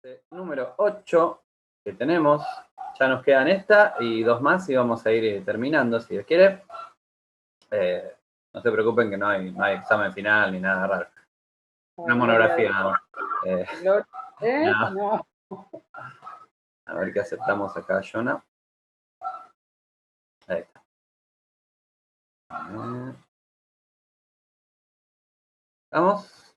clase número 8 que tenemos. Ya nos quedan esta y dos más y vamos a ir terminando, si Dios quiere. No se preocupen que no hay examen final ni nada raro. Una monografía nada más. No. A ver qué aceptamos acá, Jonah. Ahí está. ¿Estamos?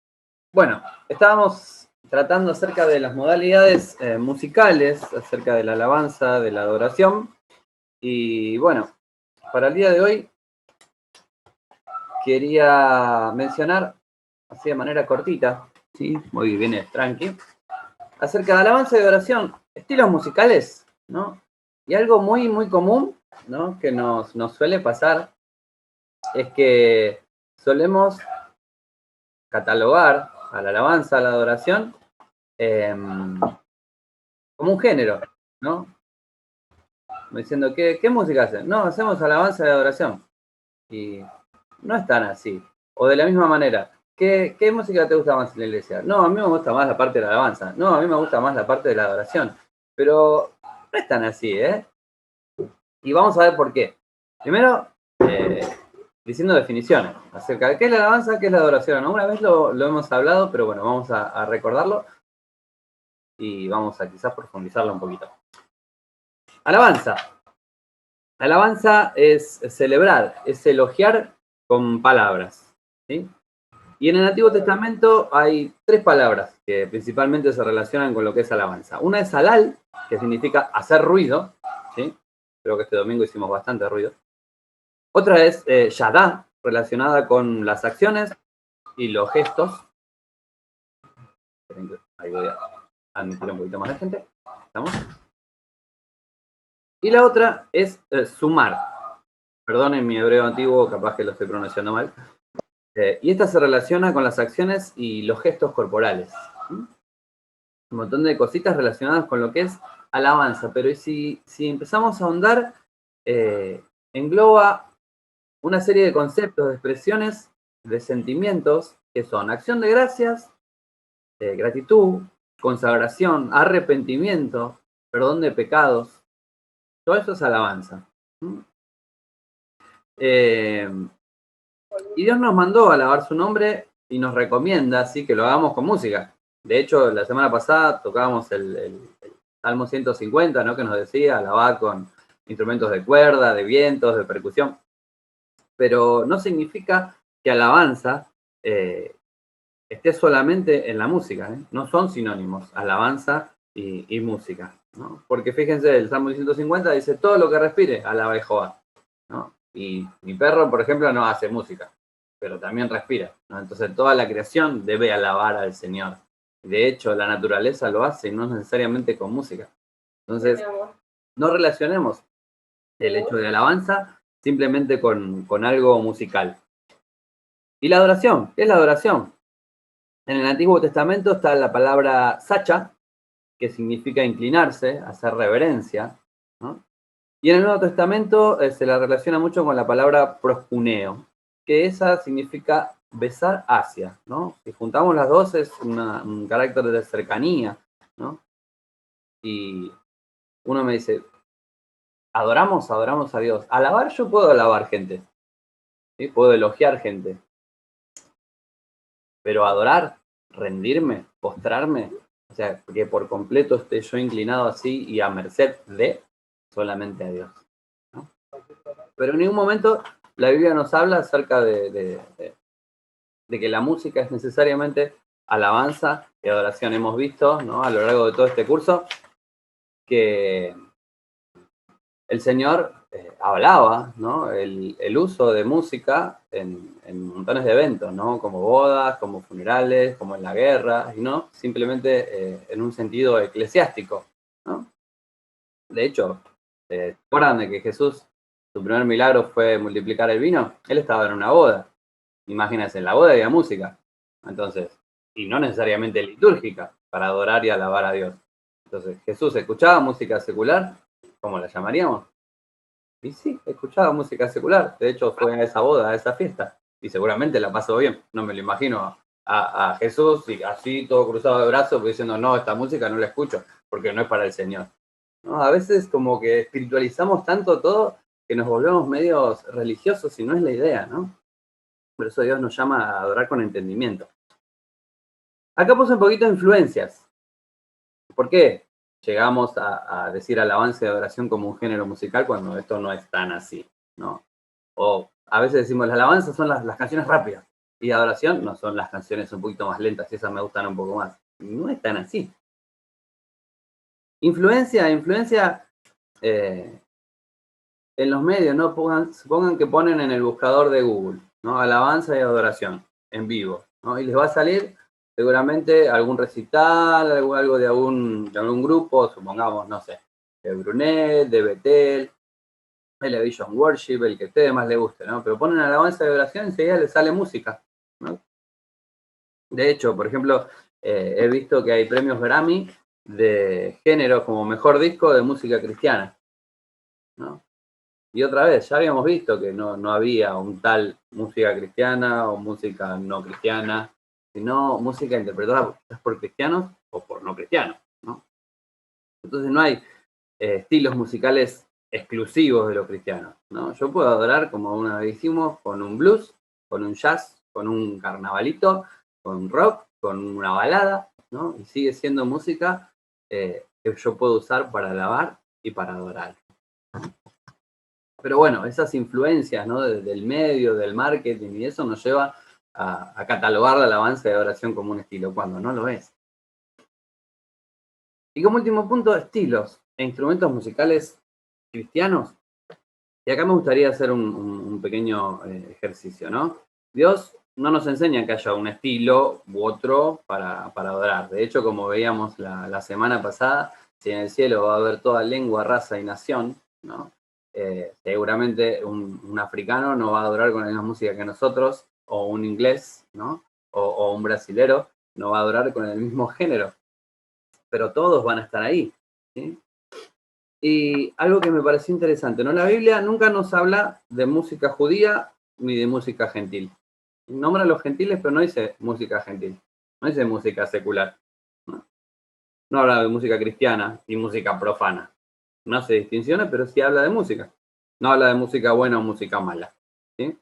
Bueno, estábamos tratando acerca de las modalidades musicales, acerca de la alabanza, de la adoración. Y bueno, para el día de hoy quería mencionar, así de manera cortita, ¿sí? Muy bien, tranqui, acerca de alabanza y adoración, estilos musicales, ¿no? Y algo muy, muy común, ¿no? Que nos suele pasar es que solemos catalogar a la alabanza, a la adoración, como un género, ¿no? Diciendo, ¿qué música hacen? No, hacemos alabanza y adoración. Y no es tan así. O de la misma manera, ¿qué música te gusta más en la iglesia? No, a mí me gusta más la parte de la alabanza. No, a mí me gusta más la parte de la adoración. Pero no es tan así, ¿eh? Y vamos a ver por qué. Primero, diciendo definiciones acerca de qué es la alabanza, qué es la adoración. Una vez lo hemos hablado, pero bueno, vamos a recordarlo y vamos a quizás profundizarlo un poquito. Alabanza. Alabanza es celebrar, es elogiar con palabras, ¿sí? Y en el Antiguo Testamento hay tres palabras que principalmente se relacionan con lo que es alabanza. Una es halal, que significa hacer ruido, ¿sí? Creo que este domingo hicimos bastante ruido. Otra es yadá, relacionada con las acciones y los gestos. Ahí voy a admitir un poquito más de gente. ¿Estamos? Y la otra es sumar. Perdonen mi hebreo antiguo, capaz que lo estoy pronunciando mal. Y esta se relaciona con las acciones y los gestos corporales. Un montón de cositas relacionadas con lo que es alabanza. Pero si empezamos a ahondar, engloba una serie de conceptos, de expresiones, de sentimientos, que son acción de gracias, gratitud, consagración, arrepentimiento, perdón de pecados. Todo eso es alabanza. Y Dios nos mandó a alabar su nombre y nos recomienda así que lo hagamos con música. De hecho, la semana pasada tocábamos el Salmo 150, ¿no? Que nos decía alabar con instrumentos de cuerda, de vientos, de percusión. Pero no significa que alabanza esté solamente en la música, ¿eh? No son sinónimos, alabanza y música, ¿no? Porque fíjense, el Salmo 150 dice, todo lo que respire, alaba a Jehová, ¿no? Y mi perro, por ejemplo, no hace música, pero también respira, ¿no? Entonces toda la creación debe alabar al Señor. De hecho, la naturaleza lo hace, no necesariamente con música. Entonces, no relacionemos el hecho de alabanza simplemente con algo musical. ¿Y la adoración? ¿Qué es la adoración? En el Antiguo Testamento está la palabra sacha, que significa inclinarse, hacer reverencia, ¿no? Y en el Nuevo Testamento se la relaciona mucho con la palabra proscuneo, que esa significa besar hacia, ¿no? Si juntamos las dos es un carácter de cercanía, ¿no? Y uno me dice, adoramos a Dios. Alabar, yo puedo alabar gente, ¿sí? Puedo elogiar gente. Pero adorar, rendirme, postrarme, o sea, que por completo esté yo inclinado así y a merced de solamente a Dios, ¿no? Pero en ningún momento la Biblia nos habla acerca de que la música es necesariamente alabanza y adoración. Hemos visto, ¿no? A lo largo de todo este curso que el Señor hablaba, ¿no? El uso de música en montones de eventos, ¿no? Como bodas, como funerales, como en la guerra, y no simplemente en un sentido eclesiástico, ¿no? De hecho, ¿se acuerdan de que Jesús, su primer milagro fue multiplicar el vino? Él estaba en una boda. Imagínense, en la boda había música. Entonces, y no necesariamente litúrgica, para adorar y alabar a Dios. Entonces, Jesús escuchaba música secular, ¿cómo la llamaríamos? Y sí, escuchaba música secular. De hecho, fue a esa boda, a esa fiesta. Y seguramente la pasó bien. No me lo imagino a Jesús y así todo cruzado de brazos, pues, diciendo, no, esta música no la escucho porque no es para el Señor. ¿No? A veces como que espiritualizamos tanto todo que nos volvemos medios religiosos y no es la idea, ¿no? Por eso Dios nos llama a adorar con entendimiento. Acá puse un poquito de influencias. ¿Por qué llegamos a decir alabanza y adoración como un género musical cuando esto no es tan así, ¿no? O a veces decimos, las alabanzas son las canciones rápidas y adoración no son las canciones un poquito más lentas y esas me gustan un poco más. No es tan así. Influencia en los medios, ¿no? Supongan que ponen en el buscador de Google, ¿no? Alabanza y adoración en vivo, ¿no? Y les va a salir seguramente algún recital, algo de algún grupo, supongamos, no sé, de Brunet, de Betel, Elevation Worship, el que a ustedes más les guste, ¿no? Pero ponen alabanza y adoración y enseguida les sale música, ¿no? De hecho, por ejemplo, he visto que hay premios Grammy de género como mejor disco de música cristiana, ¿no? Y otra vez, ya habíamos visto que no había un tal música cristiana o música no cristiana, sino música interpretada por cristianos o por no cristianos, ¿no? Entonces no hay estilos musicales exclusivos de los cristianos, ¿no? Yo puedo adorar, como una vez hicimos, con un blues, con un jazz, con un carnavalito, con un rock, con una balada, ¿no? Y sigue siendo música que yo puedo usar para alabar y para adorar. Pero bueno, esas influencias, ¿no? Del medio, del marketing y eso nos lleva a catalogar la alabanza y adoración como un estilo, cuando no lo es. Y como último punto, estilos e instrumentos musicales cristianos. Y acá me gustaría hacer un pequeño ejercicio, ¿no? Dios no nos enseña que haya un estilo u otro para adorar. De hecho, como veíamos la semana pasada, si en el cielo va a haber toda lengua, raza y nación, ¿no? Seguramente un africano no va a adorar con la misma música que nosotros, o un inglés, ¿no? O un brasilero no va a adorar con el mismo género, pero todos van a estar ahí, ¿sí? Y algo que me pareció interesante, ¿no? La Biblia nunca nos habla de música judía ni de música gentil. Nombra a los gentiles, pero no dice música gentil, no dice música secular. No habla de música cristiana y música profana. No hace distinciones, pero sí habla de música. No habla de música buena o música mala, ¿sí?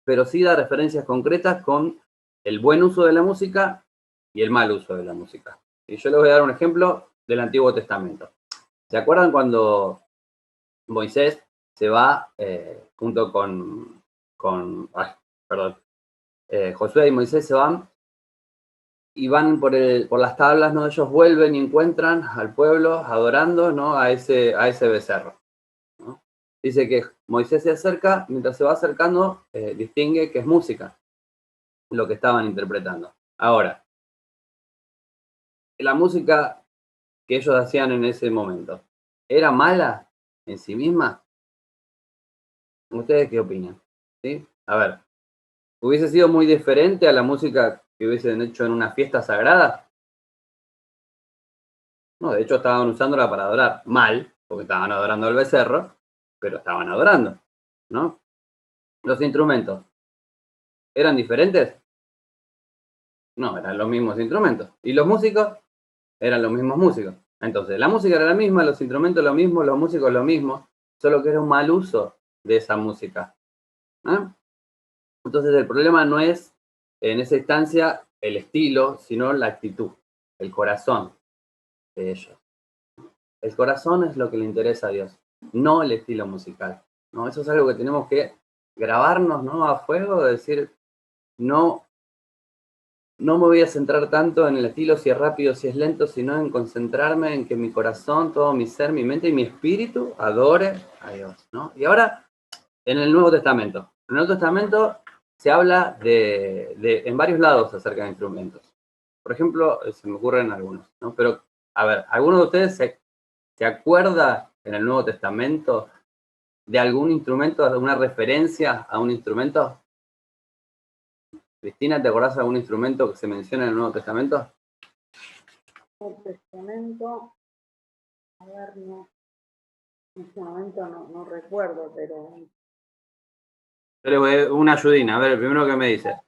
Pero sí da referencias concretas con el buen uso de la música y el mal uso de la música. Y yo les voy a dar un ejemplo del Antiguo Testamento. ¿Se acuerdan cuando Moisés se va junto Josué y Moisés se van y van por las tablas, ¿no? Ellos vuelven y encuentran al pueblo adorando, ¿no? a ese becerro, ¿no? Dice que Moisés se acerca, mientras se va acercando, distingue que es música lo que estaban interpretando. Ahora, la música que ellos hacían en ese momento, ¿era mala en sí misma? ¿Ustedes qué opinan? ¿Sí? A ver, ¿hubiese sido muy diferente a la música que hubiesen hecho en una fiesta sagrada? No, de hecho estaban usándola para adorar. Mal, porque estaban adorando al becerro, pero estaban adorando, ¿no? Los instrumentos, ¿eran diferentes? No, eran los mismos instrumentos. ¿Y los músicos? Eran los mismos músicos. Entonces, la música era la misma, los instrumentos lo mismo, los músicos lo mismo, solo que era un mal uso de esa música, ¿eh? Entonces, el problema no es, en esa instancia, el estilo, sino la actitud, el corazón de ellos. El corazón es lo que le interesa a Dios, no el estilo musical, ¿no? Eso es algo que tenemos que grabarnos, ¿no? A fuego, de decir, no, no me voy a centrar tanto en el estilo, si es rápido, si es lento, sino en concentrarme en que mi corazón, todo mi ser, mi mente y mi espíritu adore a Dios, ¿no? Y ahora, en el Nuevo Testamento. En el Nuevo Testamento se habla en varios lados acerca de instrumentos. Por ejemplo, se me ocurren algunos, ¿no? Pero, a ver, ¿alguno de ustedes se acuerda en el Nuevo Testamento de algún instrumento, de alguna referencia a un instrumento? Cristina, ¿te acordás de algún instrumento que se menciona en el Nuevo Testamento? Nuevo Testamento, a ver, no, en este momento no recuerdo, pero... Pero una ayudina, a ver, el primero que me dice.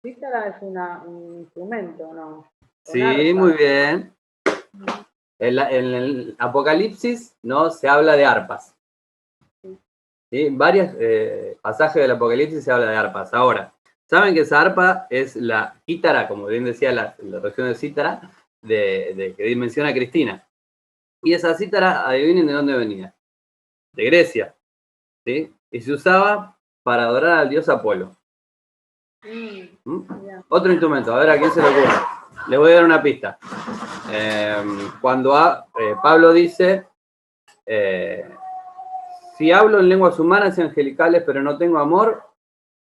Guitarra cítara es un instrumento, ¿no? Sí, muy bien. En el Apocalipsis, ¿no? Se habla de arpas. ¿Sí? Varios pasajes del Apocalipsis se habla de arpas. Ahora, saben que esa arpa es la cítara, como bien decía la región de cítara, de que menciona Cristina. Y esa cítara, adivinen de dónde venía. De Grecia. ¿Sí? Y se usaba para adorar al dios Apolo. Otro instrumento, a ver a quién se le ocurre. Les voy a dar una pista. Cuando Pablo dice, si hablo en lenguas humanas y angelicales, pero no tengo amor,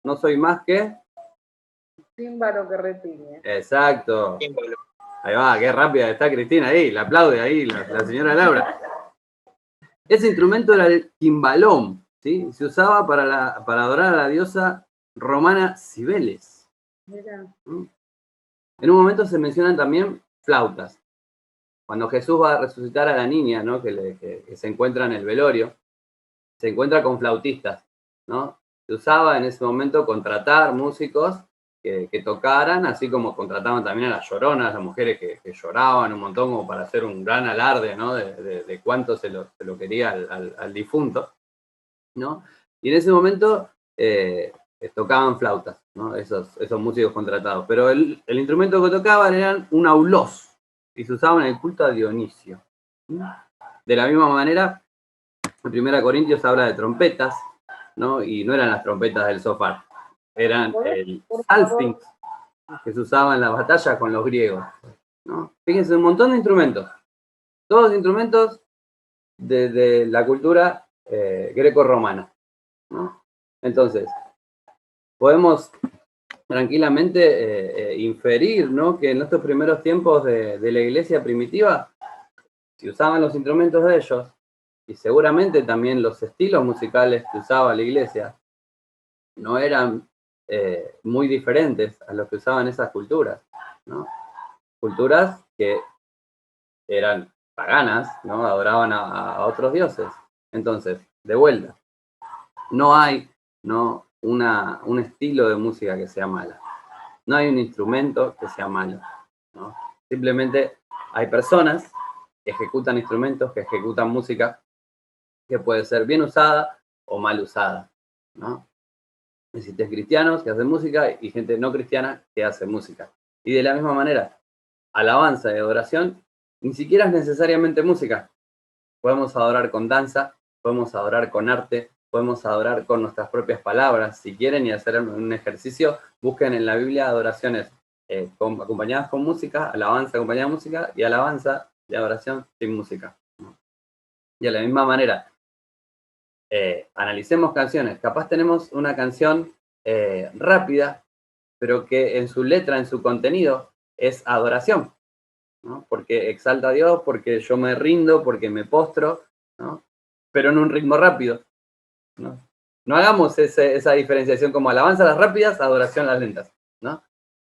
no soy más que... Címbalo que retiñe. Exacto. Ahí va, qué rápida está Cristina ahí, la aplaude ahí la señora Laura. Ese instrumento era el quimbalón, ¿sí? Se usaba para adorar a la diosa romana Cibeles. Mira. En un momento se mencionan también flautas. Cuando Jesús va a resucitar a la niña, ¿no? que se encuentra en el velorio, se encuentra con flautistas, ¿no? Se usaba en ese momento contratar músicos que tocaran, así como contrataban también a las lloronas, las mujeres que lloraban un montón como para hacer un gran alarde, ¿no? de cuánto se lo quería al difunto, ¿no? Y en ese momento tocaban flautas, ¿no? Esos músicos contratados. Pero el instrumento que tocaban eran un aulós, y se usaban en el culto a Dionisio. De la misma manera, en 1 Corintios habla de trompetas, ¿no? Y no eran las trompetas del sofá, eran el salpinx que se usaba en la batalla con los griegos, ¿no? Fíjense, un montón de instrumentos, todos instrumentos de la cultura greco-romana, ¿no? Entonces, podemos tranquilamente inferir, ¿no? Que en estos primeros tiempos de la iglesia primitiva, si usaban los instrumentos de ellos, y seguramente también los estilos musicales que usaba la iglesia, no eran muy diferentes a los que usaban esas culturas, ¿no? Culturas que eran paganas, ¿no? Adoraban a otros dioses. Entonces, de vuelta, no hay, ¿no? un estilo de música que sea mala. No hay un instrumento que sea malo, ¿no? Simplemente hay personas que ejecutan instrumentos, que ejecutan música, que puede ser bien usada o mal usada, ¿no? Existen cristianos que hacen música y gente no cristiana que hace música. Y de la misma manera, alabanza y adoración ni siquiera es necesariamente música. Podemos adorar con danza, podemos adorar con arte, podemos adorar con nuestras propias palabras. Si quieren y hacer un ejercicio, busquen en la Biblia adoraciones acompañadas con música, alabanza acompañada de música y alabanza y adoración sin música. Y de la misma manera, analicemos canciones. Capaz tenemos una canción rápida, pero que en su letra, en su contenido, es adoración, ¿no? Porque exalta a Dios, porque yo me rindo, porque me postro, ¿no? Pero en un ritmo rápido, ¿no? No hagamos esa diferenciación como alabanza las rápidas, adoración las lentas, ¿no?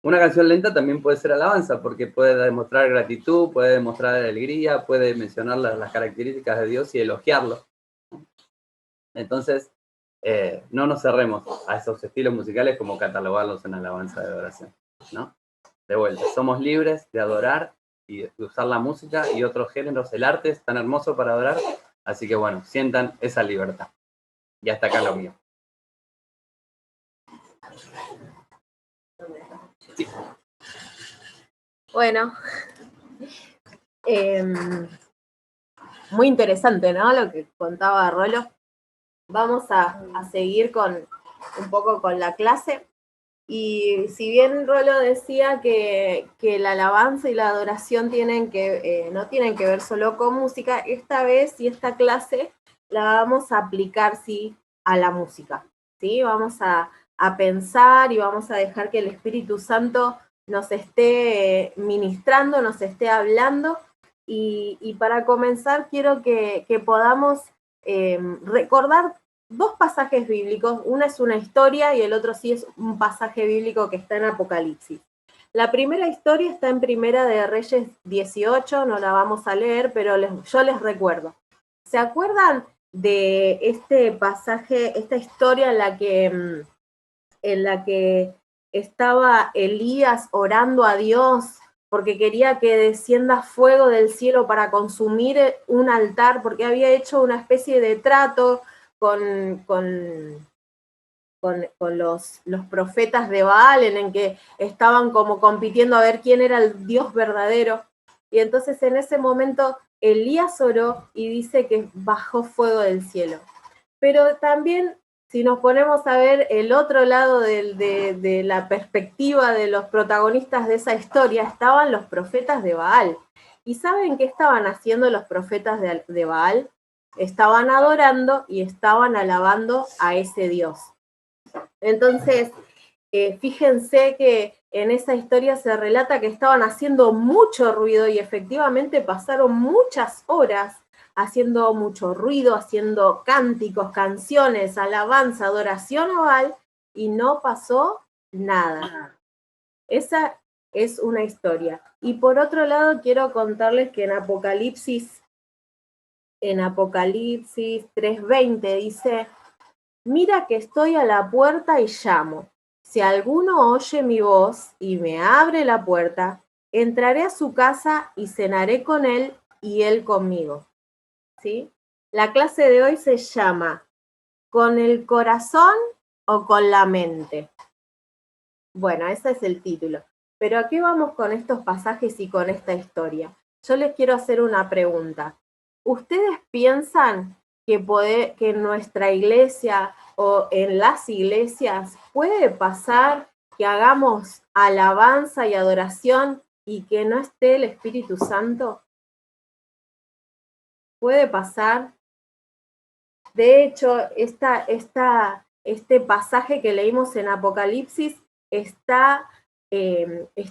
Una canción lenta también puede ser alabanza, porque puede demostrar gratitud, puede demostrar alegría, puede mencionar las características de Dios y elogiarlo. Entonces, no nos cerremos a esos estilos musicales como catalogarlos en alabanza de adoración, ¿no? De vuelta, somos libres de adorar y de usar la música y otros géneros, el arte es tan hermoso para adorar, así que bueno, sientan esa libertad. Y hasta acá lo mío. Sí. Bueno, muy interesante, ¿no? Lo que contaba Rolo. Vamos a seguir un poco con la clase. Y si bien Rolo decía que la alabanza y la adoración no tienen que ver solo con música, esta vez y esta clase la vamos a aplicar, sí, a la música, ¿sí? Vamos a pensar y vamos a dejar que el Espíritu Santo nos esté ministrando, nos esté hablando. Y para comenzar quiero que podamos recordar dos pasajes bíblicos, una es una historia y el otro sí es un pasaje bíblico que está en Apocalipsis. La primera historia está en Primera de Reyes 18, no la vamos a leer, pero yo les recuerdo. ¿Se acuerdan de este pasaje, esta historia en la que estaba Elías orando a Dios porque quería que descienda fuego del cielo para consumir un altar, porque había hecho una especie de trato con los profetas de Baal, en que estaban como compitiendo a ver quién era el Dios verdadero. Y entonces en ese momento Elías oró y dice que bajó fuego del cielo. Pero también, si nos ponemos a ver el otro lado de la perspectiva de los protagonistas de esa historia, estaban los profetas de Baal. ¿Y saben qué estaban haciendo los profetas de Baal? Estaban adorando y estaban alabando a ese Dios. Entonces, fíjense que en esa historia se relata que estaban haciendo mucho ruido y efectivamente pasaron muchas horas haciendo mucho ruido, haciendo cánticos, canciones, alabanza, adoración a Baal, y no pasó nada. Esa es una historia. Y por otro lado, quiero contarles que en Apocalipsis 3:20 dice: mira que estoy a la puerta y llamo. Si alguno oye mi voz y me abre la puerta, entraré a su casa y cenaré con él y él conmigo. ¿Sí? La clase de hoy se llama ¿con el corazón o con la mente? Bueno, ese es el título. Pero ¿a qué vamos con estos pasajes y con esta historia? Yo les quiero hacer una pregunta. ¿Ustedes piensan que en nuestra iglesia o en las iglesias puede pasar que hagamos alabanza y adoración y que no esté el Espíritu Santo? ¿Puede pasar? De hecho, este pasaje que leímos en Apocalipsis está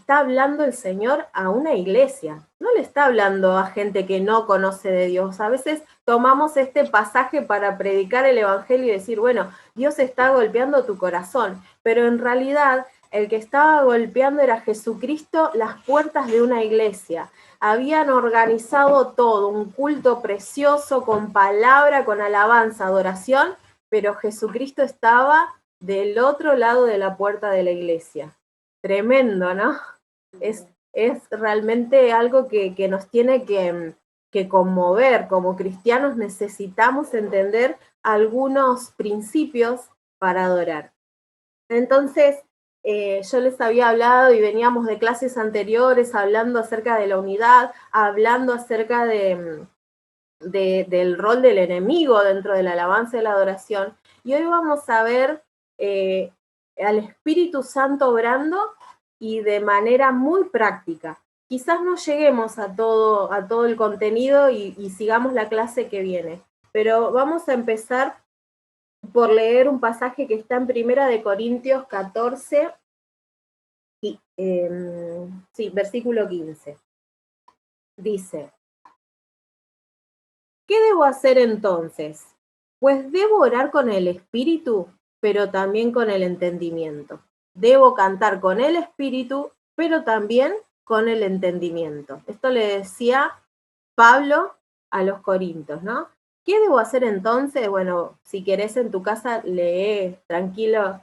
hablando el Señor a una iglesia. No le está hablando a gente que no conoce de Dios. A veces tomamos este pasaje para predicar el Evangelio y decir, bueno, Dios está golpeando tu corazón. Pero en realidad el que estaba golpeando era Jesucristo, las puertas de una iglesia. Habían organizado todo, un culto precioso, con palabra, con alabanza, adoración, pero Jesucristo estaba del otro lado de la puerta de la iglesia. Tremendo, ¿no? Es realmente algo que nos tiene que conmover. Como cristianos necesitamos entender algunos principios para adorar. Entonces, yo les había hablado y veníamos de clases anteriores hablando acerca de la unidad, hablando acerca del rol del enemigo dentro de la alabanza y la adoración. Y hoy vamos a ver al Espíritu Santo obrando y de manera muy práctica. Quizás no lleguemos a todo el contenido y sigamos la clase que viene, pero vamos a empezar por leer un pasaje que está en 1 Corintios 14, versículo 15. Dice: ¿qué debo hacer entonces? Pues debo orar con el espíritu, pero también con el entendimiento. Debo cantar con el espíritu, pero también con el entendimiento. Esto le decía Pablo a los corintios, ¿no? ¿Qué debo hacer entonces? Bueno, si querés en tu casa, lee tranquilo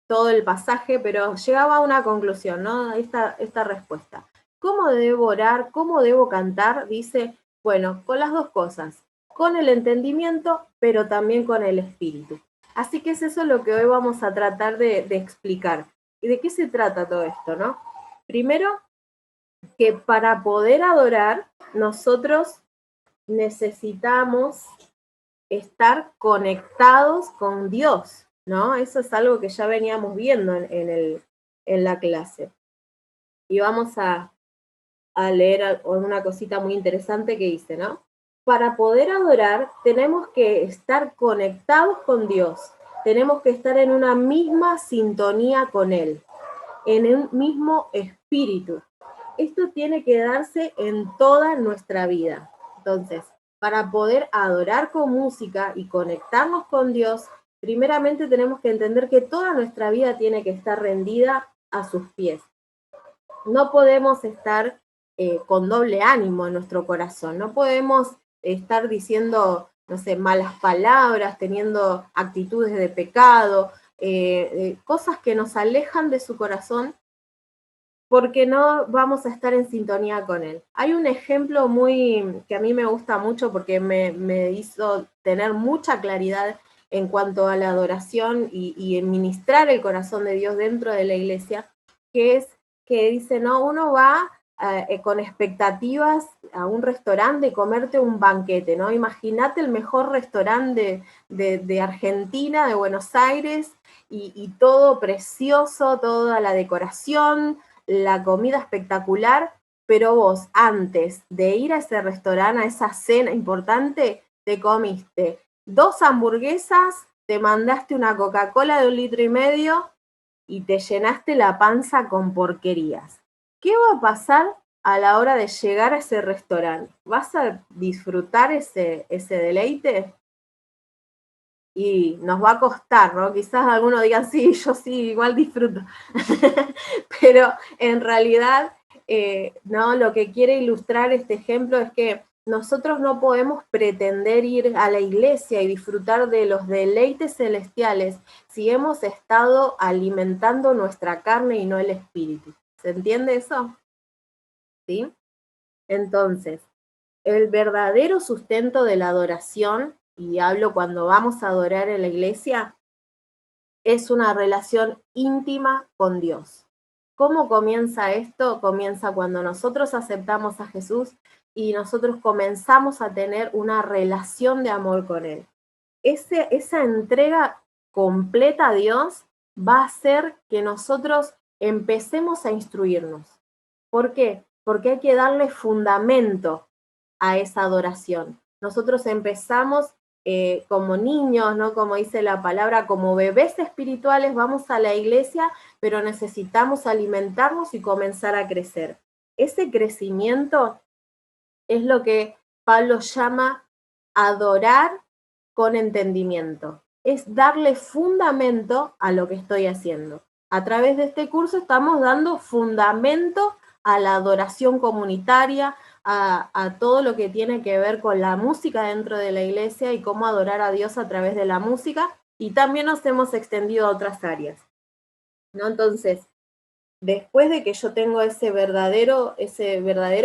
todo el pasaje, pero llegaba a una conclusión, ¿no? Esta respuesta. ¿Cómo debo orar? ¿Cómo debo cantar? Dice, bueno, con las dos cosas, con el entendimiento, pero también con el espíritu. Así que es eso lo que hoy vamos a tratar de explicar. ¿Y de qué se trata todo esto, no? Primero, que para poder adorar, nosotros necesitamos estar conectados con Dios, ¿no? Eso es algo que ya veníamos viendo en la clase. Y vamos a leer una cosita muy interesante que dice, ¿no? Para poder adorar tenemos que estar conectados con Dios, tenemos que estar en una misma sintonía con Él, en un mismo espíritu. Esto tiene que darse en toda nuestra vida. Entonces, para poder adorar con música y conectarnos con Dios, primeramente tenemos que entender que toda nuestra vida tiene que estar rendida a sus pies. No podemos estar con doble ánimo en nuestro corazón, no podemos estar diciendo, no sé, malas palabras, teniendo actitudes de pecado, cosas que nos alejan de su corazón, porque no vamos a estar en sintonía con Él. Hay un ejemplo que a mí me gusta mucho porque me hizo tener mucha claridad en cuanto a la adoración y en ministrar el corazón de Dios dentro de la iglesia, que es que dice, no, uno va con expectativas a un restaurante de comerte un banquete, ¿no? Imagínate el mejor restaurante de Argentina, de Buenos Aires, y todo precioso, toda la decoración, la comida espectacular, pero vos antes de ir a ese restaurante, a esa cena importante, te comiste 2 hamburguesas, te mandaste una Coca-Cola de 1,5 litros y te llenaste la panza con porquerías. ¿Qué va a pasar a la hora de llegar a ese restaurante? ¿Vas a disfrutar ese deleite? Y nos va a costar, ¿no? Quizás algunos digan, sí, yo sí, igual disfruto. Pero en realidad, no, lo que quiere ilustrar este ejemplo es que nosotros no podemos pretender ir a la iglesia y disfrutar de los deleites celestiales si hemos estado alimentando nuestra carne y no el espíritu. ¿Se entiende eso? ¿Sí? Entonces, el verdadero sustento de la adoración, y hablo cuando vamos a adorar en la iglesia, es una relación íntima con Dios. ¿Cómo comienza esto? Comienza cuando nosotros aceptamos a Jesús y nosotros comenzamos a tener una relación de amor con Él. Esa entrega completa a Dios va a hacer que nosotros empecemos a instruirnos. ¿Por qué? Porque hay que darle fundamento a esa adoración. Nosotros empezamos como niños, ¿no? Como dice la palabra, como bebés espirituales, vamos a la iglesia, pero necesitamos alimentarnos y comenzar a crecer. Ese crecimiento es lo que Pablo llama adorar con entendimiento. Es darle fundamento a lo que estoy haciendo. A través de este curso estamos dando fundamento a la adoración comunitaria, a todo lo que tiene que ver con la música dentro de la iglesia y cómo adorar a Dios a través de la música, y también nos hemos extendido a otras áreas, ¿no? Entonces, después de que yo tengo ese verdadero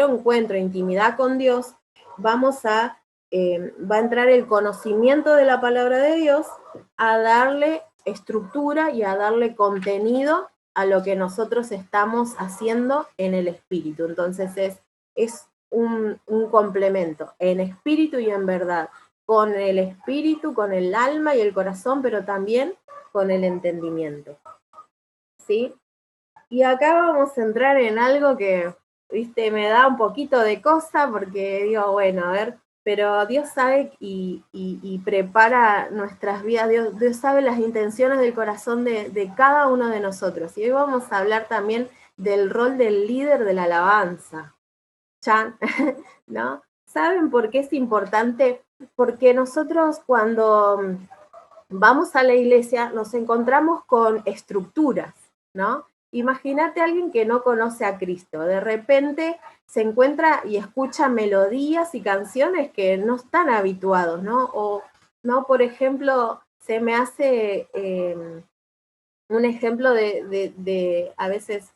encuentro, intimidad con Dios, va a entrar el conocimiento de la palabra de Dios a darle estructura y a darle contenido a lo que nosotros estamos haciendo en el espíritu. Entonces es un complemento en espíritu y en verdad, con el espíritu, con el alma y el corazón, pero también con el entendimiento. ¿Sí? Y acá vamos a entrar en algo que, viste, me da un poquito de cosa porque digo, bueno, a ver, pero Dios sabe y prepara nuestras vidas, Dios sabe las intenciones del corazón de cada uno de nosotros. Y hoy vamos a hablar también del rol del líder de la alabanza. ¿Chan? ¿No? ¿Saben por qué es importante? Porque nosotros cuando vamos a la iglesia nos encontramos con estructuras, ¿no? Imagínate a alguien que no conoce a Cristo, de repente se encuentra y escucha melodías y canciones que no están habituados, ¿no? O, ¿no? Por ejemplo, se me hace un ejemplo de a veces,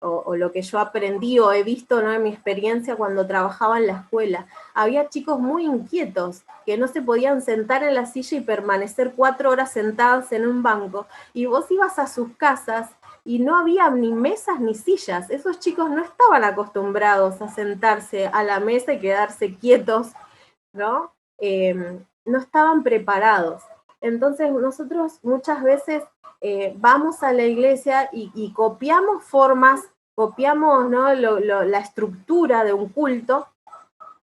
o lo que yo aprendí o he visto, ¿no? En mi experiencia cuando trabajaba en la escuela, había chicos muy inquietos que no se podían sentar en la silla y permanecer 4 horas sentados en un banco, y vos ibas a sus casas y no había ni mesas ni sillas. Esos chicos no estaban acostumbrados a sentarse a la mesa y quedarse quietos, ¿no? No estaban preparados. Entonces nosotros muchas veces vamos a la iglesia y copiamos formas, copiamos, ¿no? la estructura de un culto,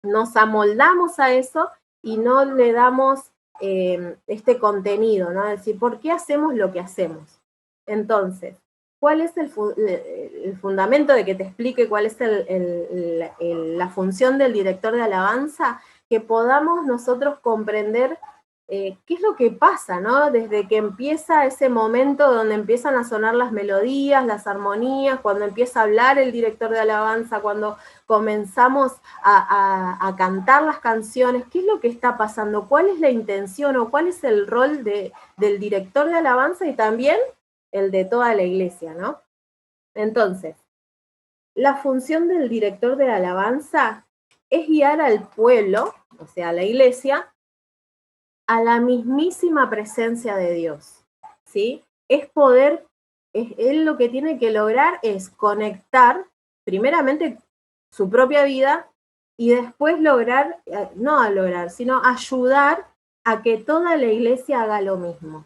nos amoldamos a eso y no le damos este contenido, ¿no? Es decir, ¿por qué hacemos lo que hacemos? Entonces, ¿cuál es el fundamento de que te explique cuál es la función del director de alabanza? Que podamos nosotros comprender qué es lo que pasa, ¿no? Desde que empieza ese momento donde empiezan a sonar las melodías, las armonías, cuando empieza a hablar el director de alabanza, cuando comenzamos a cantar las canciones, ¿qué es lo que está pasando? ¿Cuál es la intención o cuál es el rol del director de alabanza y también el de toda la iglesia, ¿no? Entonces, la función del director de alabanza es guiar al pueblo, o sea, a la iglesia, a la mismísima presencia de Dios, ¿sí? Él lo que tiene que lograr es conectar, primeramente, su propia vida y después sino ayudar a que toda la iglesia haga lo mismo,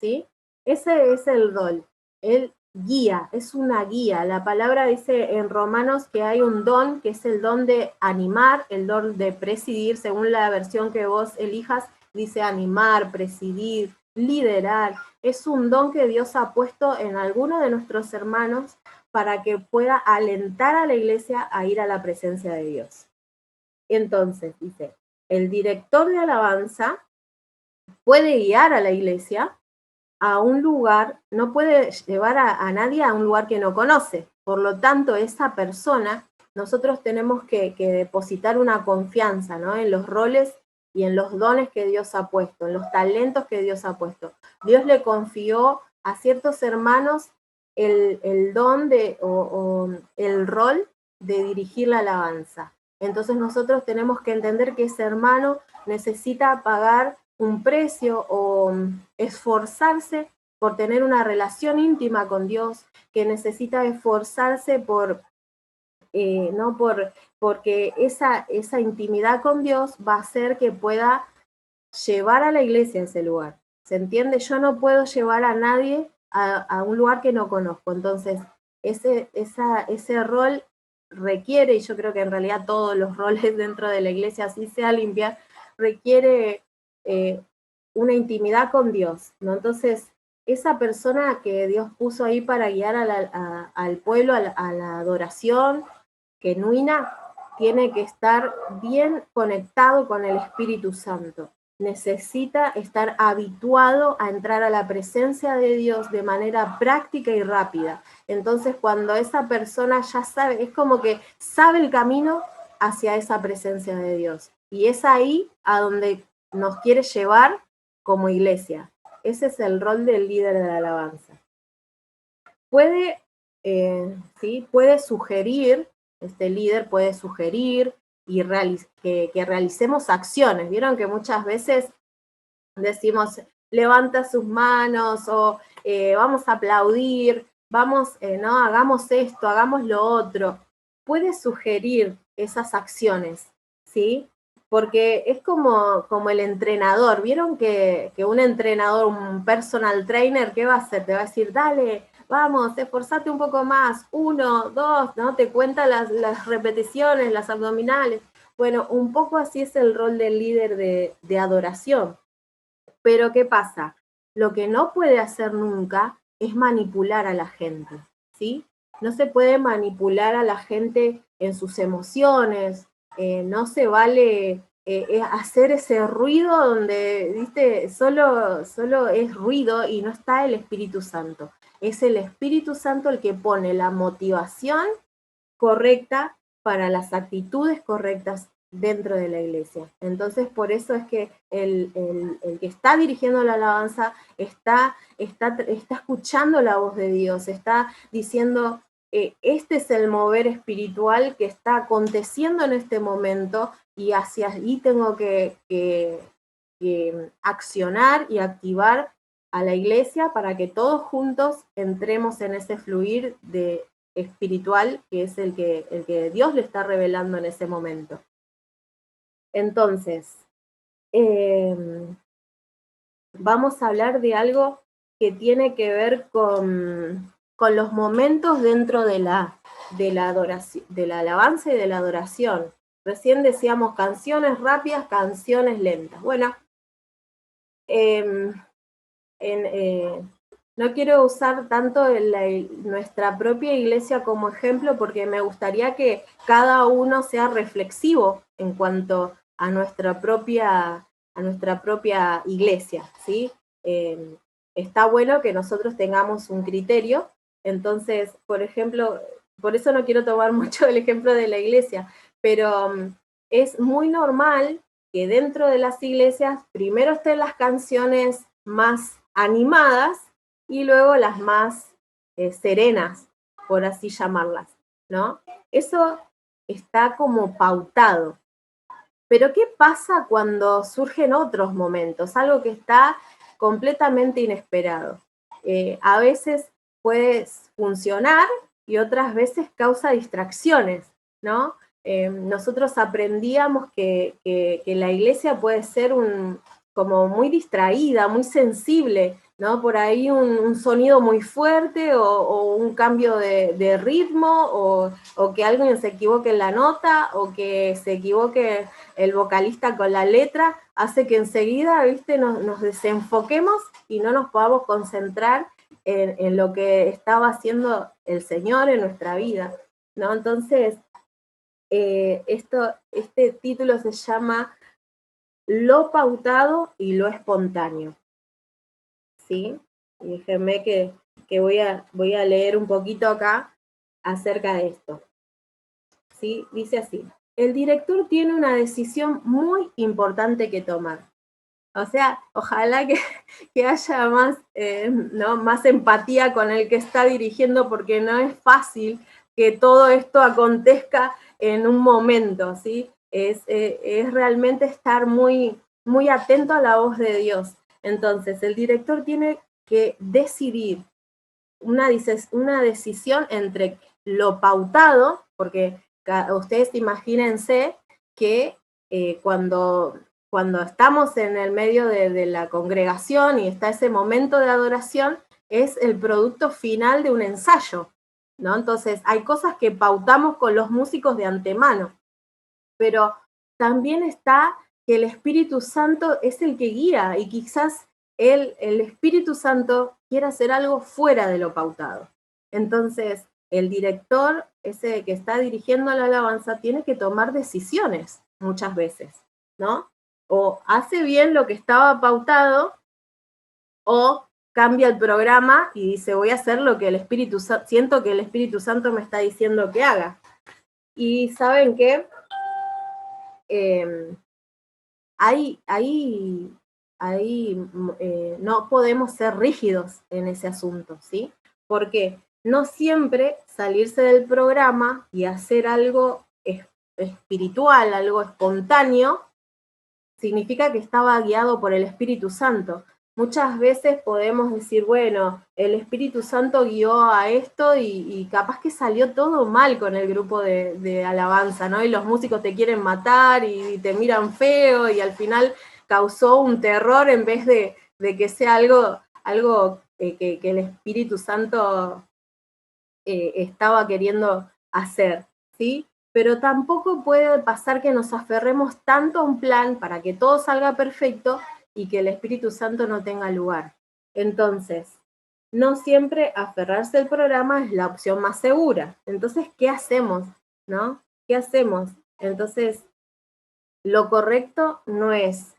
¿sí? Ese es el rol. Él guía, es una guía. La palabra dice en Romanos que hay un don, que es el don de animar, el don de presidir, según la versión que vos elijas, dice animar, presidir, liderar. Es un don que Dios ha puesto en alguno de nuestros hermanos para que pueda alentar a la iglesia a ir a la presencia de Dios. Entonces, dice, el director de alabanza puede guiar a la iglesia a un lugar, no puede llevar a nadie a un lugar que no conoce. Por lo tanto, esa persona, nosotros tenemos que depositar una confianza, ¿no? En los roles y en los dones que Dios ha puesto, en los talentos que Dios ha puesto. Dios le confió a ciertos hermanos el don o el rol de dirigir la alabanza. Entonces nosotros tenemos que entender que ese hermano necesita pagar un precio o esforzarse por tener una relación íntima con Dios, que necesita esforzarse porque esa intimidad con Dios va a hacer que pueda llevar a la iglesia a ese lugar. ¿Se entiende? Yo no puedo llevar a nadie a un lugar que no conozco. Entonces, ese rol requiere, y yo creo que en realidad todos los roles dentro de la iglesia, así sea limpiar, requiere una intimidad con Dios, ¿no? Entonces, esa persona que Dios puso ahí para guiar al pueblo a la adoración genuina, tiene que estar bien conectado con el Espíritu Santo. Necesita estar habituado a entrar a la presencia de Dios de manera práctica y rápida. Entonces, cuando esa persona ya sabe, es como que sabe el camino hacia esa presencia de Dios. Y es ahí a donde nos quiere llevar como iglesia. Ese es el rol del líder de la alabanza. Puede sugerir, este líder puede sugerir y que realicemos acciones. Vieron que muchas veces decimos, levanta sus manos o vamos a aplaudir, hagamos esto, hagamos lo otro. Puede sugerir esas acciones, ¿sí? Porque es como el entrenador. ¿Vieron que un entrenador, un personal trainer, qué va a hacer? Te va a decir, dale, vamos, esforzate un poco más, 1, 2, ¿no? Te cuenta las repeticiones, las abdominales. Bueno, un poco así es el rol del líder de adoración. Pero ¿qué pasa? Lo que no puede hacer nunca es manipular a la gente, ¿sí? No se puede manipular a la gente en sus emociones, no se vale hacer ese ruido donde, viste, solo es ruido y no está el Espíritu Santo. Es el Espíritu Santo el que pone la motivación correcta para las actitudes correctas dentro de la iglesia. Entonces, por eso es que el que está dirigiendo la alabanza está escuchando la voz de Dios, está diciendo, este es el mover espiritual que está aconteciendo en este momento y hacia allí tengo que accionar y activar a la iglesia para que todos juntos entremos en ese fluir espiritual que es el que Dios le está revelando en ese momento. Entonces, vamos a hablar de algo que tiene que ver con los momentos dentro de la adoración, de la alabanza y de la adoración. Recién decíamos canciones rápidas, canciones lentas. Bueno, no quiero usar tanto nuestra propia iglesia como ejemplo porque me gustaría que cada uno sea reflexivo en cuanto a nuestra propia nuestra propia iglesia, ¿sí? Está bueno que nosotros tengamos un criterio. Entonces, por ejemplo, por eso no quiero tomar mucho el ejemplo de la iglesia, pero es muy normal que dentro de las iglesias primero estén las canciones más animadas y luego las más serenas, por así llamarlas, ¿no? Eso está como pautado. Pero ¿qué pasa cuando surgen otros momentos? Algo que está completamente inesperado. A veces puede funcionar y otras veces causa distracciones, ¿no? Nosotros aprendíamos que la iglesia puede ser como muy distraída, muy sensible, ¿no? Por ahí un sonido muy fuerte o un cambio de ritmo o que alguien se equivoque en la nota o que se equivoque el vocalista con la letra, hace que enseguida, ¿viste? Nos desenfoquemos y no nos podamos concentrar en lo que estaba haciendo el Señor en nuestra vida, ¿no? Entonces, este título se llama Lo pautado y lo espontáneo, ¿sí? Y déjenme que voy a leer un poquito acá acerca de esto, ¿sí? Dice así: el director tiene una decisión muy importante que tomar. O sea, ojalá que haya más, ¿no? más empatía con el que está dirigiendo, porque no es fácil que todo esto acontezca en un momento, ¿sí? Es realmente estar muy, muy atento a la voz de Dios. Entonces, el director tiene que decidir una decisión entre lo pautado, porque ustedes imagínense que cuando estamos en el medio de la congregación y está ese momento de adoración, es el producto final de un ensayo, ¿no? Entonces, hay cosas que pautamos con los músicos de antemano, pero también está que el Espíritu Santo es el que guía y quizás el Espíritu Santo quiere hacer algo fuera de lo pautado. Entonces, el director, ese que está dirigiendo la alabanza, tiene que tomar decisiones muchas veces, ¿no? O hace bien lo que estaba pautado, o cambia el programa y dice, voy a hacer lo que el Espíritu Santo, siento que el Espíritu Santo me está diciendo que haga. Y ¿saben qué? No podemos ser rígidos en ese asunto, ¿sí? Porque no siempre salirse del programa y hacer algo espiritual, algo espontáneo, significa que estaba guiado por el Espíritu Santo. Muchas veces podemos decir, bueno, el Espíritu Santo guió a esto y capaz que salió todo mal con el grupo de alabanza, ¿no? Y los músicos te quieren matar y te miran feo y al final causó un terror en vez de que sea algo que el Espíritu Santo estaba queriendo hacer, ¿sí? Pero tampoco puede pasar que nos aferremos tanto a un plan para que todo salga perfecto y que el Espíritu Santo no tenga lugar. Entonces, no siempre aferrarse al programa es la opción más segura. Entonces, ¿qué hacemos? ¿No? ¿Qué hacemos? Entonces, lo correcto no es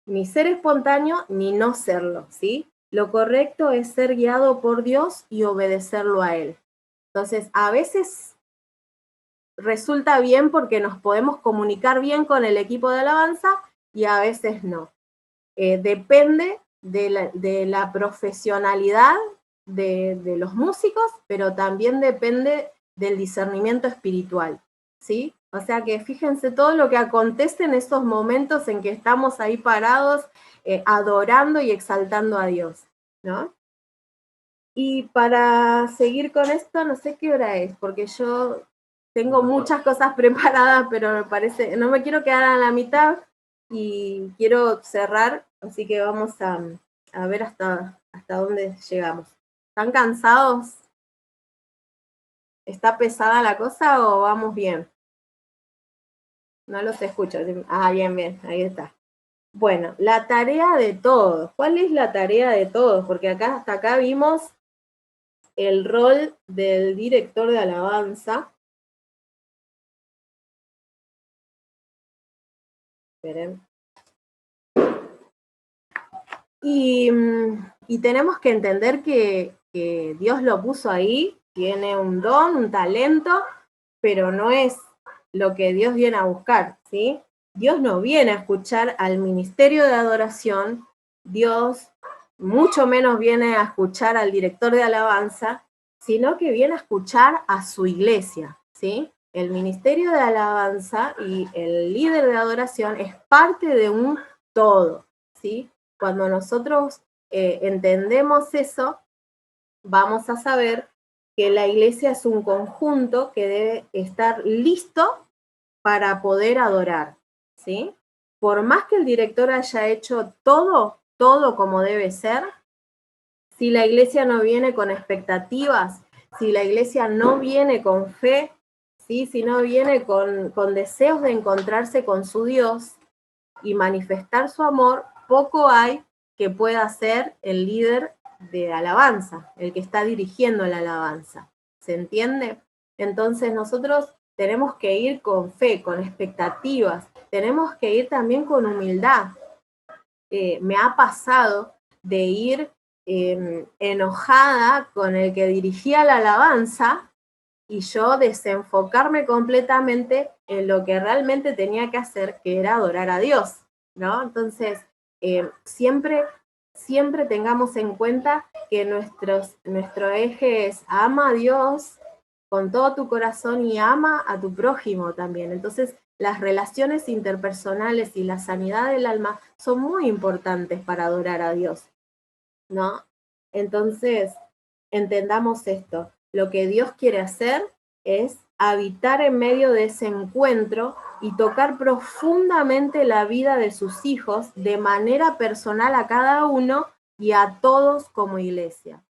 ni ser espontáneo ni no serlo, ¿sí? Lo correcto es ser guiado por Dios y obedecerlo a Él. Entonces, a veces resulta bien porque nos podemos comunicar bien con el equipo de alabanza y a veces no. Depende de la profesionalidad de los músicos, pero también depende del discernimiento espiritual, ¿sí? O sea que fíjense todo lo que acontece en esos momentos en que estamos ahí parados, adorando y exaltando a Dios, ¿no? Y para seguir con esto, no sé qué hora es, porque yo tengo muchas cosas preparadas, pero me parece, no me quiero quedar a la mitad y quiero cerrar, así que vamos a ver hasta dónde llegamos. ¿Están cansados? ¿Está pesada la cosa o vamos bien? No los escucho. Ah, bien, bien, ahí está. Bueno, la tarea de todos. ¿Cuál es la tarea de todos? Porque acá hasta acá vimos el rol del director de alabanza. Esperen. Y tenemos que entender que Dios lo puso ahí, tiene un don, un talento, pero no es lo que Dios viene a buscar, ¿sí? Dios no viene a escuchar al ministerio de adoración, Dios mucho menos viene a escuchar al director de alabanza, sino que viene a escuchar a su iglesia, ¿sí? El ministerio de alabanza y el líder de adoración es parte de un todo, ¿sí? Cuando nosotros entendemos eso, vamos a saber que la iglesia es un conjunto que debe estar listo para poder adorar, ¿sí? Por más que el director haya hecho todo como debe ser, si la iglesia no viene con expectativas, si la iglesia no viene con fe, ¿sí? Si no viene con deseos de encontrarse con su Dios y manifestar su amor, poco hay que pueda hacer el líder de alabanza, el que está dirigiendo la alabanza. ¿Se entiende? Entonces nosotros tenemos que ir con fe, con expectativas, tenemos que ir también con humildad. Me ha pasado de ir enojada con el que dirigía la alabanza y yo desenfocarme completamente en lo que realmente tenía que hacer, que era adorar a Dios, ¿no? Entonces, siempre tengamos en cuenta que nuestro eje es ama a Dios con todo tu corazón y ama a tu prójimo también. Entonces, las relaciones interpersonales y la sanidad del alma son muy importantes para adorar a Dios, ¿no? Entonces, entendamos esto. Lo que Dios quiere hacer es habitar en medio de ese encuentro y tocar profundamente la vida de sus hijos de manera personal a cada uno y a todos como iglesia.